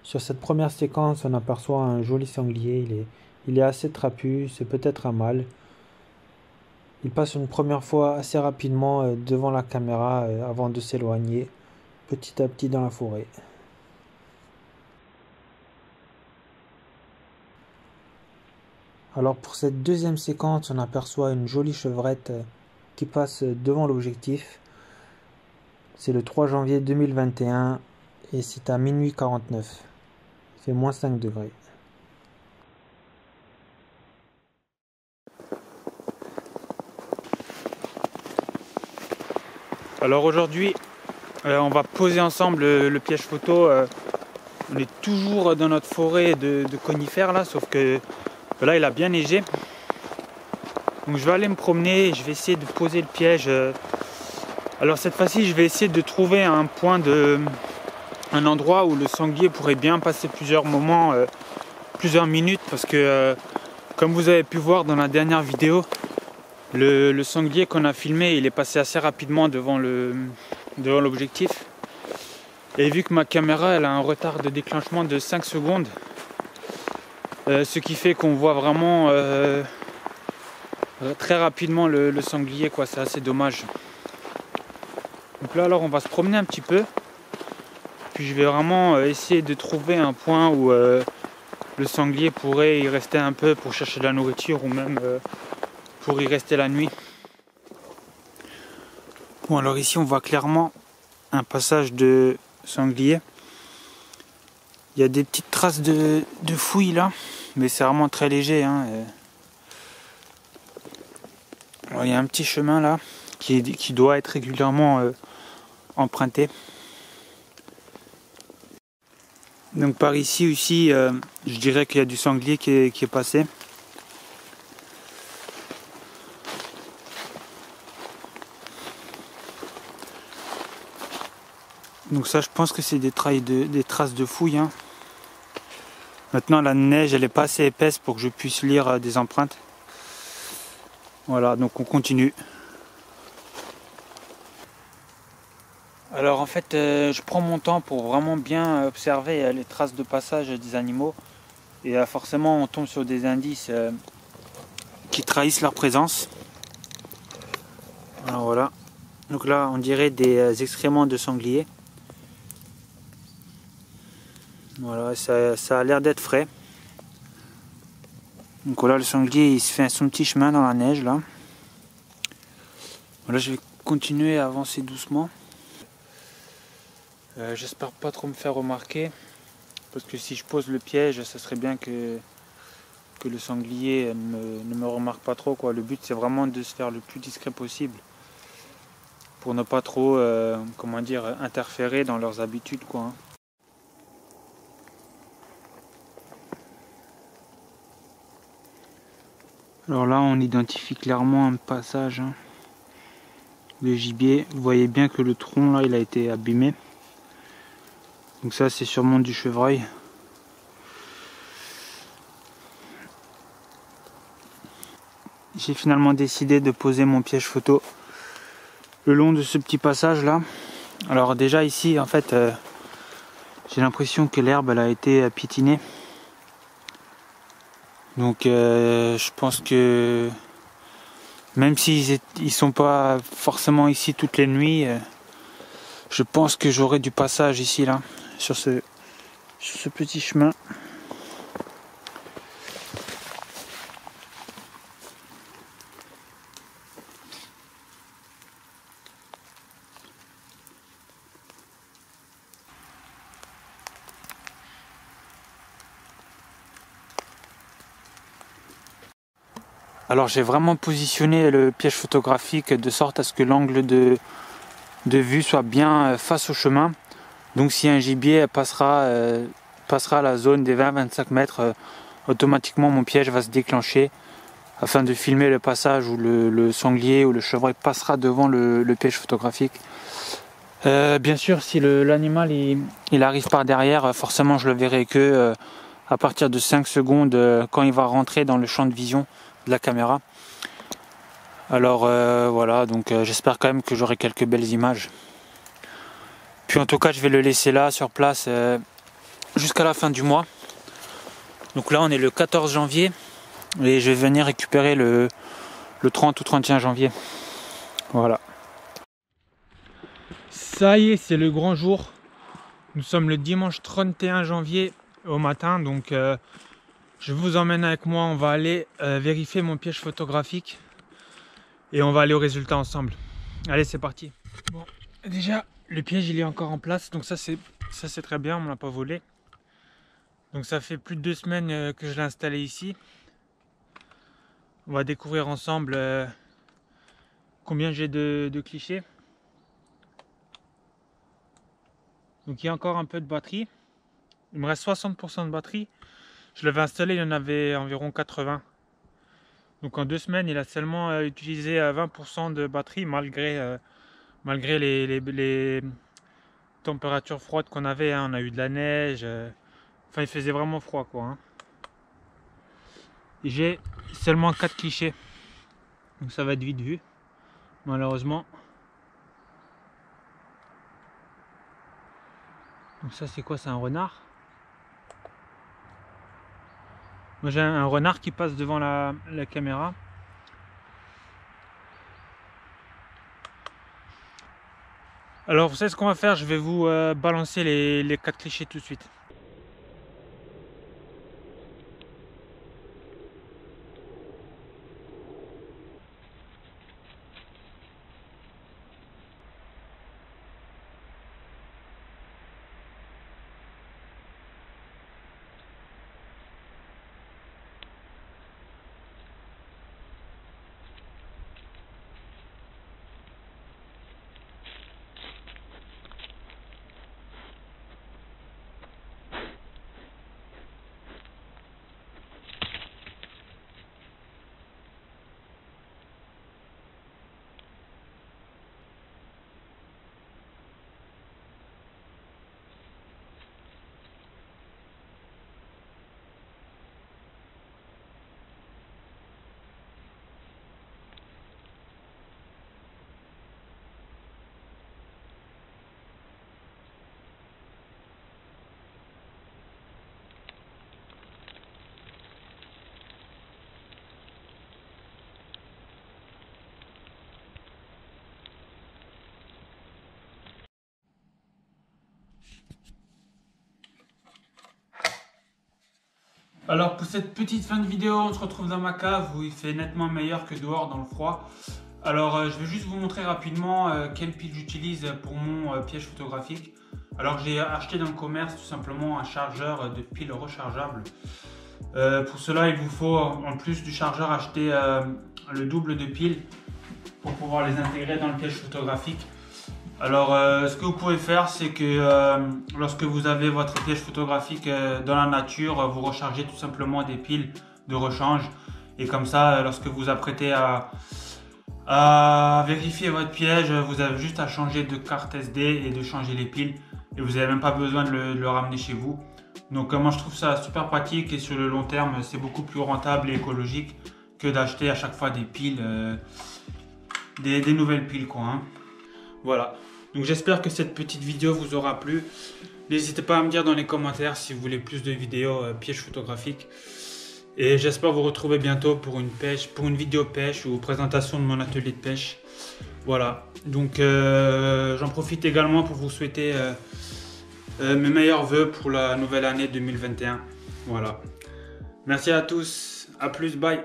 Sur cette première séquence, on aperçoit un joli sanglier. Il est assez trapu, c'est peut-être un mâle. Il passe une première fois assez rapidement devant la caméra avant de s'éloigner petit à petit dans la forêt. Alors pour cette deuxième séquence, on aperçoit une jolie chevrette qui passe devant l'objectif. C'est le 3 janvier 2021 et c'est à minuit 49. Il fait moins 5 degrés. Alors aujourd'hui, on va poser ensemble le piège photo. On est toujours dans notre forêt de conifères là, sauf que là il a bien neigé. Donc je vais aller me promener, je vais essayer de poser le piège. Alors cette fois-ci, je vais essayer de trouver un endroit où le sanglier pourrait bien passer plusieurs moments, plusieurs minutes, parce que comme vous avez pu voir dans la dernière vidéo, le sanglier qu'on a filmé, il est passé assez rapidement devant l'objectif. Et vu que ma caméra elle a un retard de déclenchement de 5 secondes, ce qui fait qu'on voit vraiment très rapidement le sanglier, quoi. C'est assez dommage. Donc là alors on va se promener un petit peu. Puis je vais vraiment essayer de trouver un point où le sanglier pourrait y rester un peu pour chercher de la nourriture ou même pour y rester la nuit. Bon alors ici on voit clairement un passage de sanglier. Il y a des petites traces de fouilles là, mais c'est vraiment très léger, hein. Alors, il y a un petit chemin là qui doit être régulièrement emprunté. Donc par ici aussi, je dirais qu'il y a du sanglier qui est passé. Donc ça, je pense que c'est des traces de fouilles, hein. Maintenant la neige elle est pas assez épaisse pour que je puisse lire des empreintes. Voilà, donc on continue. Alors en fait je prends mon temps pour vraiment bien observer les traces de passage des animaux. Et forcément on tombe sur des indices qui trahissent leur présence. Alors voilà. Donc là on dirait des excréments de sanglier. Voilà, ça a l'air d'être frais. Donc voilà, le sanglier il se fait son petit chemin dans la neige là. Voilà, je vais continuer à avancer doucement. J'espère pas trop me faire remarquer, parce que si je pose le piège, ça serait bien que le sanglier ne me remarque pas trop, quoi. Le but c'est vraiment de se faire le plus discret possible pour ne pas trop interférer dans leurs habitudes, quoi, hein. Alors là on identifie clairement un passage, hein, de gibier. Vous voyez bien que le tronc là il a été abîmé. Donc ça c'est sûrement du chevreuil. J'ai finalement décidé de poser mon piège photo le long de ce petit passage là. Alors déjà ici en fait j'ai l'impression que l'herbe elle a été piétinée. Donc je pense que même s'ils sont pas forcément ici toutes les nuits, je pense que j'aurai du passage ici là sur ce petit chemin. Alors j'ai vraiment positionné le piège photographique de sorte à ce que l'angle de vue soit bien face au chemin. Donc si un gibier passera la zone des 20-25 mètres, automatiquement mon piège va se déclencher afin de filmer le passage où le sanglier ou le chevreuil passera devant le piège photographique. Bien sûr, si l'animal il arrive par derrière, forcément je le verrai que à partir de 5 secondes quand il va rentrer dans le champ de vision de la caméra. Alors voilà, donc j'espère quand même que j'aurai quelques belles images. Puis en tout cas je vais le laisser là sur place jusqu'à la fin du mois. Donc là on est le 14 janvier et je vais venir récupérer le 30 ou 31 janvier. Voilà. Ça y est, c'est le grand jour. Nous sommes le dimanche 31 janvier au matin, donc je vous emmène avec moi. On va aller vérifier mon piège photographique et on va aller au résultat ensemble. Allez, c'est parti. Bon, déjà le piège il est encore en place, donc ça c'est très bien, on ne l'a pas volé. Donc ça fait plus de 2 semaines que je l'ai installé ici. On va découvrir ensemble combien j'ai de clichés. Donc il y a encore un peu de batterie. Il me reste 60% de batterie. Je l'avais installé, il y en avait environ 80. Donc en 2 semaines, il a seulement utilisé 20% de batterie malgré les températures froides qu'on avait. Hein. On a eu de la neige. Enfin, il faisait vraiment froid, quoi. Hein. J'ai seulement 4 clichés. Donc ça va être vite vu, malheureusement. Donc ça, c'est quoi? C'est un renard. Moi, j'ai un renard qui passe devant la caméra. Alors, vous savez ce qu'on va faire? Je vais vous balancer les 4 clichés tout de suite. Alors pour cette petite fin de vidéo, on se retrouve dans ma cave où il fait nettement meilleur que dehors dans le froid. Alors je vais juste vous montrer rapidement quelle pile j'utilise pour mon piège photographique. Alors j'ai acheté dans le commerce tout simplement un chargeur de piles rechargeable. Pour cela il vous faut en plus du chargeur acheter le double de piles pour pouvoir les intégrer dans le piège photographique. Alors ce que vous pouvez faire, c'est que lorsque vous avez votre piège photographique dans la nature, vous rechargez tout simplement des piles de rechange et comme ça lorsque vous apprêtez à vérifier votre piège, vous avez juste à changer de carte SD et de changer les piles et vous n'avez même pas besoin de le ramener chez vous. Donc moi je trouve ça super pratique et sur le long terme c'est beaucoup plus rentable et écologique que d'acheter à chaque fois des piles, des nouvelles piles quoi. Hein. Voilà, donc j'espère que cette petite vidéo vous aura plu. N'hésitez pas à me dire dans les commentaires si vous voulez plus de vidéos pièges photographiques. Et j'espère vous retrouver bientôt pour une vidéo pêche ou présentation de mon atelier de pêche. Voilà, donc j'en profite également pour vous souhaiter mes meilleurs vœux pour la nouvelle année 2021. Voilà, merci à tous, à plus, bye.